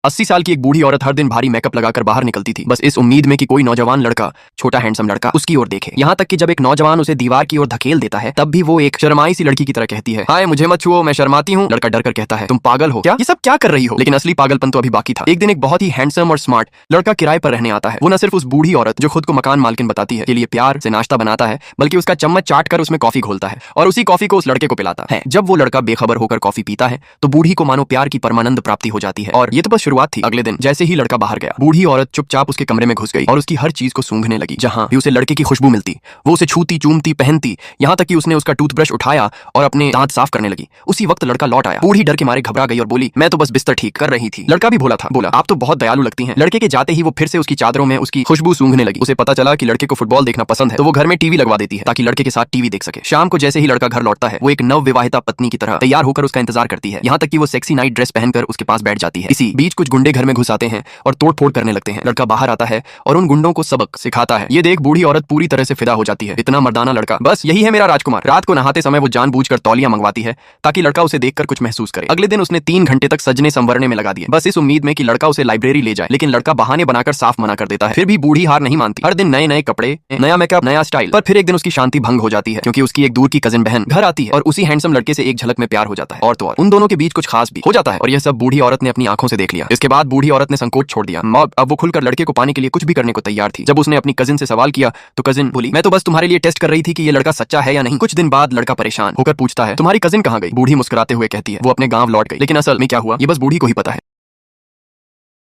80 साल की एक बूढ़ी औरत हर दिन भारी मेकअप लगाकर बाहर निकलती थी, बस इस उम्मीद में कि कोई नौजवान लड़का, छोटा हैंडसम लड़का उसकी ओर देखे। यहाँ तक कि जब एक नौजवान उसे दीवार की ओर धकेल देता है तब भी वो एक शर्माई सी लड़की की तरह कहती है, हाय मुझे मत छुओ, मैं शर्माती हूँ। लड़का डर कर कहता है, तुम पागल हो क्या, ये सब क्या कर रही हो? लेकिन असली पागलपन तो अभी बाकी था। एक दिन एक बहुत ही हैंडसम और स्मार्ट लड़का किराए पर रहने आता है। वो न सिर्फ उस बूढ़ी औरत जो खुद को मकान मालकिन बताती है के लिए प्यार से नाश्ता बनाता है, बल्कि उसका चम्मच चाट कर उसमें कॉफी घोलता है और उसी कॉफी को उस लड़के को पिलाता है। जब वो लड़का बेखबर होकर कॉफी पीता है तो बूढ़ी को मानो प्यार की परमानंद प्राप्ति हो जाती है। और ये तो बस शुरुआत थी। अगले दिन जैसे ही लड़का बाहर गया, बूढ़ी औरत चुपचाप उसके कमरे में घुस गई और उसकी हर चीज को सूंघने लगी। जहां भी उसे लड़के की खुशबू मिलती वो उसे छूती, चूमती, पहनती, यहाँ तक कि उसने उसका टूथब्रश उठाया और अपने दांत साफ करने लगी। उसी वक्त लड़का लौट आया। बूढ़ी डर के मारे घबरा गई और बोली, मैं तो बस बिस्तर ठीक कर रही थी। लड़का भी भोला था, बोला, आप तो बहुत दयालु लगती हैं। लड़के के जाते ही वो फिर से उसकी चादरों में उसकी खुशबू सूंघने लगी। उसे पता चला कि लड़के को फुटबॉल देखना पसंद है, तो वो घर में टीवी लगवा देती है ताकि लड़के के साथ टीवी देख सके। शाम को जैसे ही लड़का घर लौटता है, वो एक नव विवाहिता पत्नी की तरह तैयार होकर उसका इंतजार करती है। यहाँ तक कि वो सेक्सी नाइट ड्रेस पहनकर उसके पास बैठ जाती है। इसी बीच कुछ गुंडे घर में घुस आते हैं और तोड़फोड़ करने लगते हैं। लड़का बाहर आता है और उन गुंडों को सबक सिखाता है। ये देख बूढ़ी औरत पूरी तरह से फिदा हो जाती है। इतना मर्दाना लड़का, बस यही है मेरा राजकुमार। रात को नहाते समय वो जानबूझकर तौलिया मंगवाती है ताकि लड़का उसे देखकर कुछ महसूस करे। अगले दिन उसने 3 घंटे तक सजने संवरने में लगा दिए, बस इस उम्मीद में कि लड़का उसे लाइब्रेरी ले जाए। लेकिन लड़का बहाने बनाकर साफ मना कर देता है। फिर भी बूढ़ी हार नहीं मानती। हर दिन नए नए कपड़े, नया मेकअप, नया स्टाइल। पर फिर एक दिन उसकी शांति भंग हो जाती है क्योंकि उसकी एक दूर की कजिन बहन घर आती है और उसी हैंडसम लड़के से एक झलक में प्यार हो जाता है। और तो और उन दोनों के बीच कुछ खास भी हो जाता है और यह सब बूढ़ी औरत ने अपनी आंखों से देख लिया। इसके बाद बूढ़ी औरत ने संकोच छोड़ दिया। अब वो खुलकर लड़के को पाने के लिए कुछ भी करने को तैयार थी। जब उसने अपनी कजिन से सवाल किया तो कजिन बोली, मैं तो बस तुम्हारे लिए टेस्ट कर रही थी कि ये लड़का सच्चा है या नहीं। कुछ दिन बाद लड़का परेशान होकर पूछता है, तुम्हारी कजिन कहाँ गई? बूढ़ी मुस्कुराते हुए कहती है, वो अपने गांव लौट गई। लेकिन असल में क्या हुआ ये बस बूढ़ी को ही पता है।